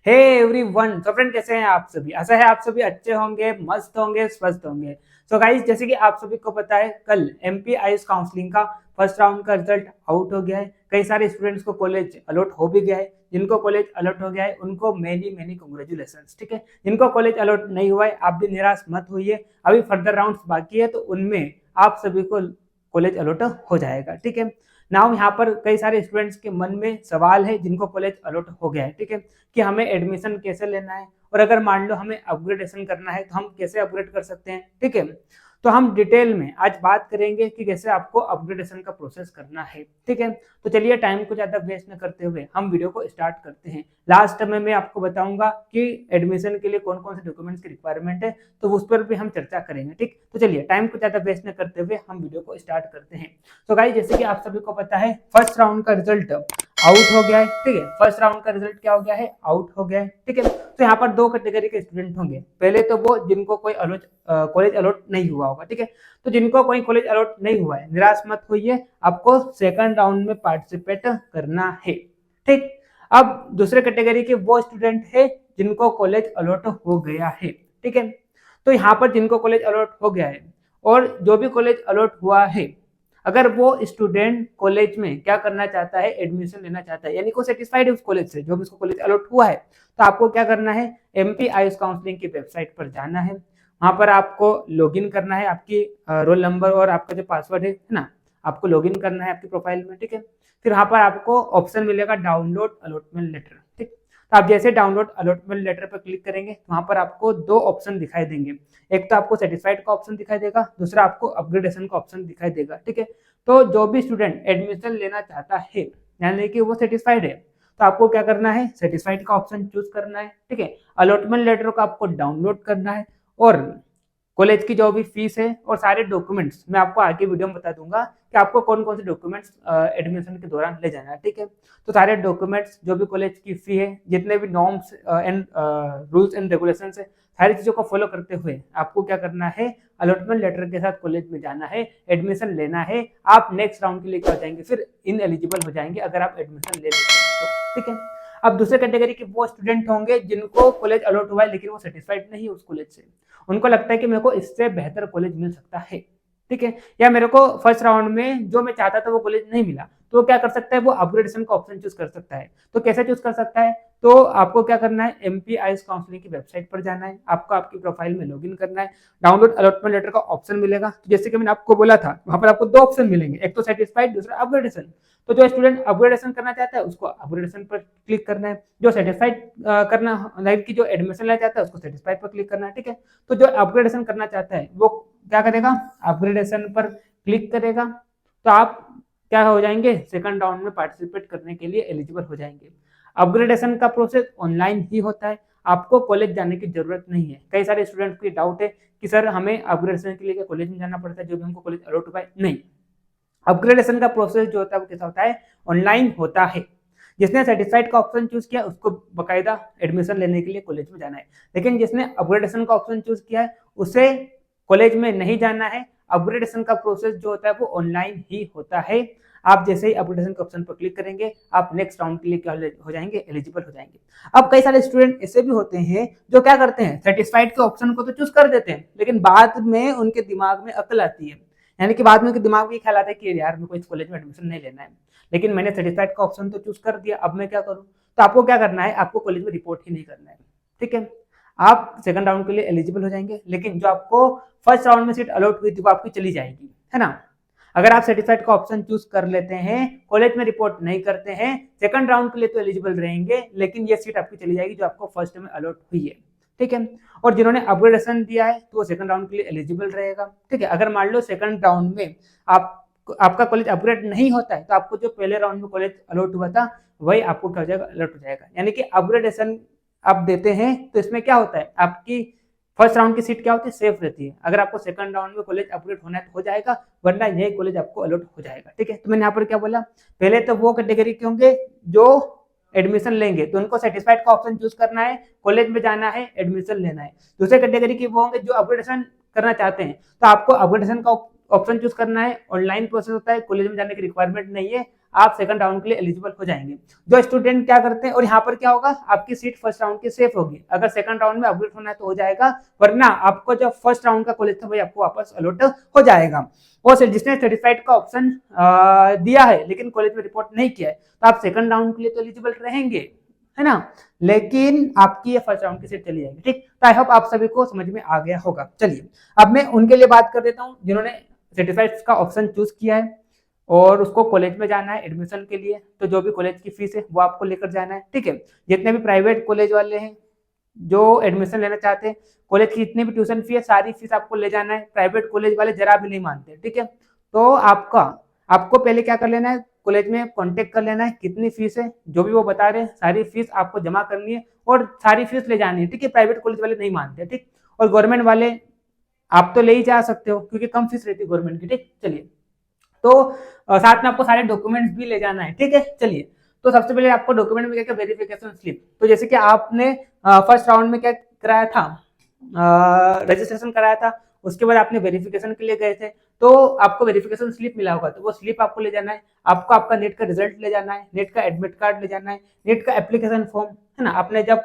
Hey everyone, तो friend कैसे हैं आप सभी। आशा है आप सभी अच्छे होंगे, मस्त होंगे, स्वस्थ होंगे। सो गाइस, जैसे कि आप सभी को पता है, कल एमपी आईएएस काउंसलिंग का फर्स्ट राउंड का रिजल्ट आउट हो गया है। कई सारे स्टूडेंट्स को कॉलेज अलॉट हो भी गया है। जिनको कॉलेज अलॉट हो गया है उनको मेनी मेनी कांग्रेचुलेशंस। ठीक है, जिनको कॉलेज अलॉट नहीं हुआ है आप भी निराश मत होइए, अभी फर्दर राउंड्स बाकी है, तो उनमें आप सभी को कॉलेज अलॉट हो जाएगा। ठीक है, नाउ यहाँ पर कई सारे स्टूडेंट्स के मन में सवाल है जिनको कॉलेज अलॉट हो गया है। ठीक है, कि हमें एडमिशन कैसे लेना है, और अगर मान लो हमें अपग्रेडेशन करना है तो हम कैसे अपग्रेड कर सकते हैं। ठीक है, तो हम डिटेल में आज बात करेंगे कि कैसे आपको अपग्रेडेशन का प्रोसेस करना है। ठीक है, तो चलिए टाइम को ज्यादा वेस्ट न करते हुए हम वीडियो को स्टार्ट करते हैं। लास्ट में मैं आपको बताऊंगा कि एडमिशन के लिए कौन कौन से डॉक्यूमेंट्स की रिक्वायरमेंट है, तो उस पर भी हम चर्चा करेंगे। ठीक, तो चलिए टाइम को ज्यादा वेस्ट न करते हुए हम वीडियो को स्टार्ट करते हैं। तो गाइस, जैसे कि आप सभी को पता है, फर्स्ट राउंड का रिजल्ट आउट हो गया है। ठीक है, फर्स्ट राउंड का रिजल्ट क्या हो गया है, आउट हो गया है। ठीक है, तो यहाँ पर दो कैटेगरी के स्टूडेंट होंगे। पहले तो वो जिनको कोई कॉलेज अलॉट नहीं हुआ होगा। ठीक है, तो जिनको कोई कॉलेज अलॉट नहीं हुआ है, निराश मत होइए, आपको सेकंड राउंड में पार्टिसिपेट करना है। ठीक, अब दूसरे कैटेगरी के वो स्टूडेंट है जिनको कॉलेज अलॉट हो गया है। ठीक है, तो यहाँ पर जिनको कॉलेज अलॉट हो गया है और जो भी कॉलेज अलॉट हुआ है, अगर वो स्टूडेंट कॉलेज में क्या करना चाहता है, एडमिशन लेना चाहता है, यानी को सेटिस्फाइड है उस कॉलेज से, जो भी उसको कॉलेज अलॉट हुआ है, तो आपको क्या करना है, एमपी आईएएस काउंसलिंग की वेबसाइट पर जाना है। वहां पर आपको लॉगिन करना है, आपकी रोल नंबर और आपका जो पासवर्ड है ना, आपको लॉगिन करना है आपकी प्रोफाइल में। ठीक है, फिर वहां पर आपको ऑप्शन मिलेगा डाउनलोड अलॉटमेंट लेटर। ठीक, तो आप जैसे डाउनलोड अलॉटमेंट लेटर पर क्लिक करेंगे, वहां पर आपको दो ऑप्शन दिखाई देंगे। एक तो आपको सेटिस्फाइड का ऑप्शन दिखाई देगा, दूसरा आपको अपग्रेडेशन का ऑप्शन दिखाई देगा। ठीक है, तो जो भी स्टूडेंट एडमिशन लेना चाहता है, यानी कि वो सेटिस्फाइड है, तो आपको क्या करना है, सेटिस्फाइड का ऑप्शन चूज करना है। ठीक है, अलॉटमेंट लेटर को आपको डाउनलोड करना है, और कॉलेज की जो भी फीस है और सारे डॉक्यूमेंट्स मैं आपको आगे वीडियो में बता दूंगा कि आपको कौन कौन से डॉक्यूमेंट्स एडमिशन के दौरान ले जाना है। ठीक है, तो सारे डॉक्यूमेंट्स, जो भी कॉलेज की फी है, जितने भी norms and rules and regulations है, सारी चीजों को फॉलो करते हुए आपको क्या करना है, अलॉटमेंट लेटर के साथ कॉलेज में जाना है, एडमिशन लेना है। आप नेक्स्ट राउंड के लिए क्या हो जाएंगे, फिर इन एलिजिबल हो जाएंगे अगर आप एडमिशन ले लेते हैं तो। ठीक है, अब दूसरे कैटेगरी के वो स्टूडेंट होंगे जिनको कॉलेज अलॉट हुआ है लेकिन वो सेटिस्फाइड नहीं है उस कॉलेज से। उनको लगता है कि मेरे को इससे बेहतर कॉलेज मिल सकता है। ठीक है, या मेरे को फर्स्ट राउंड में जो मैं चाहता था वो कॉलेज नहीं मिला, तो वो क्या कर सकता है, वो अपग्रेडेशन का ऑप्शन चूज कर सकता है। तो कैसे चूज कर सकता है, तो आपको क्या करना है, एमपी आईएएस काउंसलिंग की वेबसाइट पर जाना है, आपको आपकी प्रोफाइल में लॉगिन करना है, डाउनलोड अलॉटमेंट लेटर का ऑप्शन मिलेगा। तो जैसे कि मैंने आपको बोला था, वहां पर आपको दो ऑप्शन मिलेंगे, एक तो सेटिस्फाइड, दूसरा अपग्रेडेशन। तो जो स्टूडेंट अपग्रेडेशन करना चाहता है उसको अपग्रेडेशन पर क्लिक करना है, जो सेटिस्फाइड करना लाइक की जो एडमिशन लेना चाहता है उसको सेटिस्फाइड पर क्लिक करना है। ठीक है, तो जो अपग्रेडेशन करना चाहता है वो क्या करेगा, अपग्रेडेशन पर क्लिक करेगा, तो आप क्या हो जाएंगे, सेकंड राउंड में पार्टिसिपेट करने के लिए एलिजिबल हो जाएंगे। अपग्रेडेशन का प्रोसेस ऑनलाइन ही होता है, आपको कॉलेज जाने की जरूरत नहीं है। कई सारे स्टूडेंट्स को डाउट है कि सर हमें अपग्रेडेशन के लिए कॉलेज में जाना पड़ता है, जो भी हमको कॉलेज अलॉट हुआ है। नहीं, अपग्रेडेशन का प्रोसेस जो होता है वो कैसा होता है, ऑनलाइन होता है। जिसने सेटिस्फाइड का ऑप्शन चूज किया उसको बकायदा एडमिशन लेने के लिए कॉलेज में जाना है, लेकिन जिसने अपग्रेडेशन का ऑप्शन चूज किया है उसे कॉलेज में नहीं जाना है। अपग्रेडेशन का प्रोसेस जो होता है वो ऑनलाइन ही होता है। आप जैसे ही अपग्रेडेशन के ऑप्शन पर क्लिक करेंगे, आप नेक्स्ट राउंड के लिए क्या हो जाएंगे, एलिजिबल हो जाएंगे। अब कई सारे स्टूडेंट ऐसे भी होते हैं जो क्या करते हैं, सेटिस्फाइड के ऑप्शन को तो चूज कर देते हैं, लेकिन बाद में उनके दिमाग में अकल आती है, यानी कि बाद में उनके दिमाग में ये ख्याल आता है कि यार मेरे को इस कॉलेज में एडमिशन नहीं लेना है, लेकिन मैंने सर्टिफाइड का ऑप्शन तो चूज कर दिया, अब मैं क्या करूं। तो आपको क्या करना है, आपको कॉलेज में रिपोर्ट ही नहीं करना है। ठीक है, आप सेकंड राउंड के लिए एलिजिबल हो जाएंगे, लेकिन जो आपको फर्स्ट राउंड में सीट अलॉट हुई थी वो आपकी चली जाएगी, है ना। अगर आप सर्टिफाइड का ऑप्शन चूज कर लेते हैं, कॉलेज में रिपोर्ट नहीं करते हैं, सेकंड राउंड के लिए तो एलिजिबल रहेंगे, लेकिन ये सीट आपकी चली जाएगी जो आपको फर्स्ट में अलॉट हुई है। ठीक है, और जिन्होंने अपग्रेडेशन दिया है तो वो सेकंड राउंड के लिए एलिजिबल रहेगा। ठीक है, अगर मान लो सेकंड राउंड में आपका कॉलेज अपग्रेड नहीं होता है, तो आपको जो पहले राउंड में कॉलेज अलॉट हुआ था वही आपको क्या हो जाएगा, अलॉट हो जाएगा। यानी कि अपग्रेडेशन आप देते हैं तो इसमें क्या होता है, आपकी फर्स्ट राउंड की सीट क्या होती है, सेफ रहती है। अगर आपको सेकंड राउंड में कॉलेज अपग्रेड होना है तो हो जाएगा, वरना यही कॉलेज आपको अलॉट हो जाएगा। ठीक है, तो मैंने यहाँ पर क्या बोला, पहले तो वो कैटेगरी के होंगे जो एडमिशन लेंगे, तो उनको सेटिस्फाइड का ऑप्शन चूज करना है, कॉलेज में जाना है, एडमिशन लेना है। दूसरे कैटेगरी के वो होंगे जो अपग्रेडेशन करना चाहते हैं, तो आपको अपग्रेडेशन का ऑप्शन चूज करना है, ऑनलाइन प्रोसेस होता है, कॉलेज में जाने की रिक्वायरमेंट नहीं है, आप सेकंड राउंड के लिए एलिजिबल हो जाएंगे। जो स्टूडेंट क्या करते हैं, और यहाँ पर क्या होगा, आपकी सीट फर्स्ट राउंड की सेफ होगी। अगर सेकंड राउंड में अपग्रेड होना है तो हो जाएगा, वरना आपको जो फर्स्ट राउंड का कॉलेज था वही आपको वापस अलॉट हो जाएगा। और जिसने सर्टिफाइड का ऑप्शन दिया है लेकिन कॉलेज में रिपोर्ट नहीं किया है, तो आप सेकंड राउंड के लिए तो एलिजिबल रहेंगे, है ना, लेकिन आपकी ये फर्स्ट राउंड की सीट चली जाएगी। ठीक, तो आई होप आप सभी को समझ में आ गया होगा। चलिए अब मैं उनके लिए बात कर देता हूँ जिन्होंने सर्टिफाइड का ऑप्शन चूज किया है और उसको कॉलेज में जाना है एडमिशन के लिए। तो जो भी कॉलेज की फीस है वो आपको लेकर जाना है। ठीक है, जितने भी प्राइवेट कॉलेज वाले हैं जो एडमिशन लेना चाहते हैं, कॉलेज की जितनी भी ट्यूशन फी है सारी फीस आपको ले जाना है। प्राइवेट कॉलेज वाले जरा भी नहीं मानते। ठीक है, तो आपको पहले क्या कर लेना है, कॉलेज में कांटेक्ट कर लेना है, कितनी फीस है जो भी वो बता रहे हैं सारी फीस आपको जमा करनी है और सारी फीस ले जानी है। ठीक है, प्राइवेट कॉलेज वाले नहीं मानते। ठीक, और गवर्नमेंट वाले आप तो ले ही जा सकते हो क्योंकि कम फीस रहती है गवर्नमेंट की। ठीक, चलिए, तो साथ में आपको सारे डॉक्यूमेंट्स भी ले जाना है। ठीक है, चलिए, तो सबसे पहले आपको डॉक्यूमेंट में क्या क्या वेरिफिकेशन स्लिप, तो जैसे कि आपने फर्स्ट राउंड में क्या कराया था, रजिस्ट्रेशन कराया था, उसके बाद आपने वेरिफिकेशन के लिए गए थे तो आपको वेरिफिकेशन स्लिप मिला होगा, तो वो स्लिप आपको ले जाना है। आपको आपका नेट का रिजल्ट ले जाना है, नेट का एडमिट कार्ड ले जाना है, नेट का एप्लीकेशन फॉर्म, है ना, आपने जब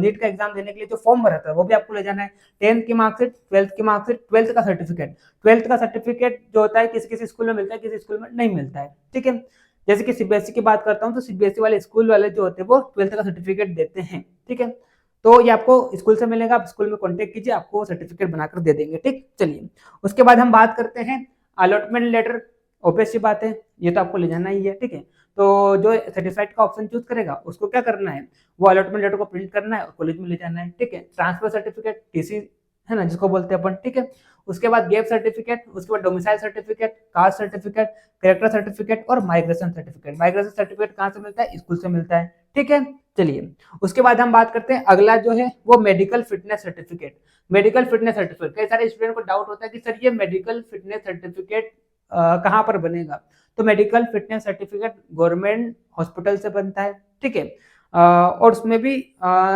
नीट का एग्जाम देने के लिए जो फॉर्म भरा था वो भी आपको ले जाना है। 10th की मार्कशीट, 12th की मार्कशीट, 12th का सर्टिफिकेट। 12th का सर्टिफिकेट जो होता है किसी किसी स्कूल में मिलता है, किसी स्कूल में नहीं मिलता है। ठीक है, जैसे कि सीबीएसई की बात करता हूँ तो सीबीएसई वाले स्कूल वाले जो होते हैं वो 12th का सर्टिफिकेट देते हैं। ठीक है, तो ये आपको स्कूल से मिलेगा, आप स्कूल में कांटेक्ट कीजिए, आपको सर्टिफिकेट बनाकर दे देंगे। ठीक, चलिए, उसके बाद हम बात करते हैं अलॉटमेंट लेटर। ऑब्वियस सी बात है, ये तो आपको ले जाना ही है। ठीक है, तो जो सर्टिफाइड का ऑप्शन चूज करेगा उसको क्या करना है, वो अलॉटमेंट लेटर को प्रिंट करना है और कॉलेज में ले जाना है। ठीक है, ट्रांसफर सर्टिफिकेट, टीसी, है ना, जिसको बोलते हैं अपन। ठीक है, उसके बाद गैप सर्टिफिकेट, उसके बाद domicile certificate, caste certificate, character certificate और माइग्रेशन सर्टिफिकेट। माइग्रेशन सर्टिफिकेट कहाँ से मिलता है, स्कूल से मिलता है। ठीक है, चलिए, उसके बाद हम बात करते हैं अगला जो है वो medical fitness certificate. Medical fitness certificate, कई सारे स्टूडेंट को डाउट होता है कि सर ये मेडिकल फिटनेस सर्टिफिकेट कहाँ पर बनेगा, तो medical fitness certificate government hospital से बनता है। ठीक है, और उसमें भी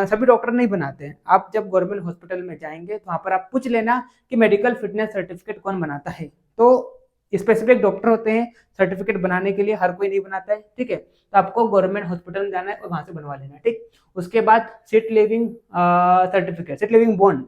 सभी डॉक्टर नहीं बनाते हैं। आप जब गवर्नमेंट हॉस्पिटल में जाएंगे तो वहाँ पर आप पूछ लेना कि मेडिकल फिटनेस सर्टिफिकेट कौन बनाता है, तो स्पेसिफिक डॉक्टर होते हैं सर्टिफिकेट बनाने के लिए, हर कोई नहीं बनाता है। ठीक है, तो आपको गवर्नमेंट हॉस्पिटल में जाना है और वहां से बनवा लेना है। ठीक, उसके बाद seat leaving certificate, seat living bond,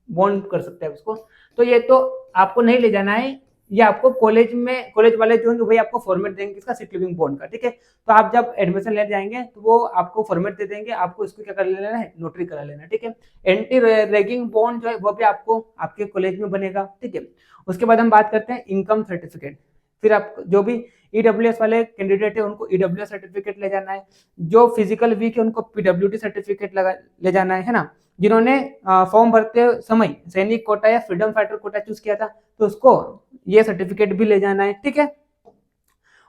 bond कर सकते हैं उसको, तो ये तो आपको नहीं ले जाना है, ये आपको कॉलेज में, कॉलेज वाले जो होंगे वही आपको फॉर्मेट देंगे इसका, सीट लिविंग बॉन्ड का। ठीक है, तो आप जब एडमिशन ले जाएंगे तो वो आपको फॉर्मेट दे देंगे, आपको इसको क्या कर लेना है, नोटरी करा लेना है। ठीक है, एंटी रैगिंग बॉन्ड जो है वो भी आपको आपके कॉलेज में बनेगा। ठीक है, उसके बाद हम बात करते हैं इनकम सर्टिफिकेट। फिर आप जो भी ईडब्ल्यूएस वाले कैंडिडेट है उनको ईडब्ल्यूएस सर्टिफिकेट ले जाना है, जो फिजिकल वीक है उनको पीडब्ल्यूडी सर्टिफिकेट ले जाना है ना। जिन्होंने फॉर्म भरते समय सैनिक कोटा या फ्रीडम फाइटर कोटा चूज किया था तो उसको ये सर्टिफिकेट भी ले जाना है। ठीक है,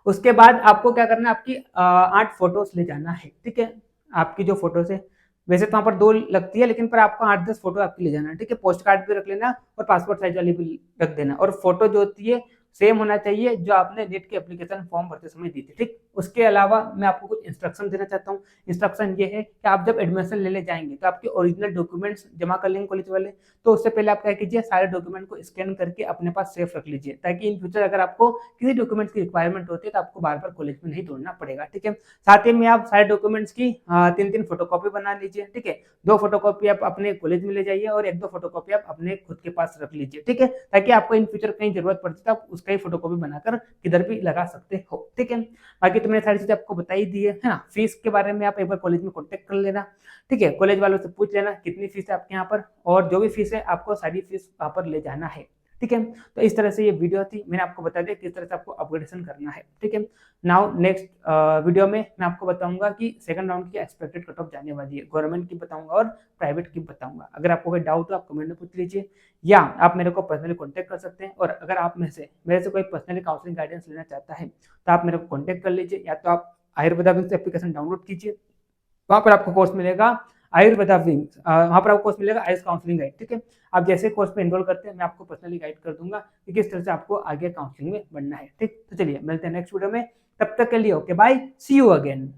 उसके बाद आपको क्या करना है, आपकी 8 फोटोज ले जाना है। ठीक है, आपकी जो फोटोज है, वैसे तो वहाँ पर 2 लगती है लेकिन पर आपको 8-10 फोटो आपकी ले जाना है। ठीक है, पोस्ट कार्ड भी रख लेना और पासपोर्ट साइज वाली भी रख देना, और फोटो जो होती है सेम होना चाहिए जो आपने नेट के एप्लीकेशन फॉर्म भरते समय दी थी। ठीक, उसके अलावा मैं आपको कुछ इंस्ट्रक्शन देना चाहता हूँ। इंस्ट्रक्शन ये है कि आप जब एडमिशन लेने जाएंगे तो आपके ओरिजिनल डॉक्यूमेंट्स जमा कर लेंगे कॉलेज वाले, तो उससे पहले आप क्या कीजिए, सारे डॉक्यूमेंट को स्कैन करके अपने पास सेफ रख लीजिए, ताकि इन फ्यूचर अगर आपको किसी डॉक्यूमेंट्स की रिक्वायरमेंट होती है तो आपको बार बार कॉलेज में नहीं ढूंढना पड़ेगा। ठीक है, साथ ही में आप सारे डॉक्यूमेंट्स की 3-3 फोटोकॉपी बना लीजिए। ठीक है, 2 फोटोकॉपी आप अपने कॉलेज में ले जाइए और 1-2 फोटोकॉपी आप अपने खुद के पास रख लीजिए। ठीक है, ताकि आपको इन फ्यूचर कहीं जरूरत पड़ती है आप उसका ही फोटोकॉपी बनाकर किधर भी लगा सकते हो। ठीक है, बाकी तो मैंने सारी चीजें आपको बताई दी है ना। फीस के बारे में आप एक बार कॉलेज में कॉन्टेक्ट कर लेना। ठीक है, कॉलेज वालों से पूछ लेना कितनी फीस है आपके यहाँ पर, और जो भी फीस है आपको सारी फीस वहाँ पर ले जाना है। ठीक है, तो इस तरह से ये वीडियो थी, मैंने आपको बता दिया किस तरह से आपको अपग्रेडेशन करना है। ठीक है, नाउ नेक्स्ट वीडियो में मैं आपको बताऊंगा कि सेकंड राउंड की एक्सपेक्टेड कट ऑफ जाने वाली है, गवर्नमेंट की बताऊंगा और प्राइवेट की बताऊंगा। अगर आपको कोई डाउट हो आप कमेंट में पूछ लीजिए, या आप मेरे को पर्सनली कॉन्टैक्ट कर सकते हैं। और अगर आप में से मेरे से कोई पर्सनली काउंसलिंग गाइडेंस लेना चाहता है तो आप मेरे को कॉन्टैक्ट कर लीजिए, या तो आप आयुर्वेदा विंग्स एप्लीकेशन डाउनलोड कीजिए, वहाँ पर आपको कोर्स मिलेगा आयुर्वेदा विंग्स, वहाँ पर आपको कोर्स मिलेगा आयुष काउंसलिंग गाइड। ठीक है, आप जैसे कोर्स में एनरोल करते हैं मैं आपको पर्सनली गाइड कर दूंगा कि किस तरह से आपको आगे काउंसलिंग में बढ़ना है। ठीक, तो चलिए मिलते हैं नेक्स्ट वीडियो में, तब तक के लिए okay bye, see you again.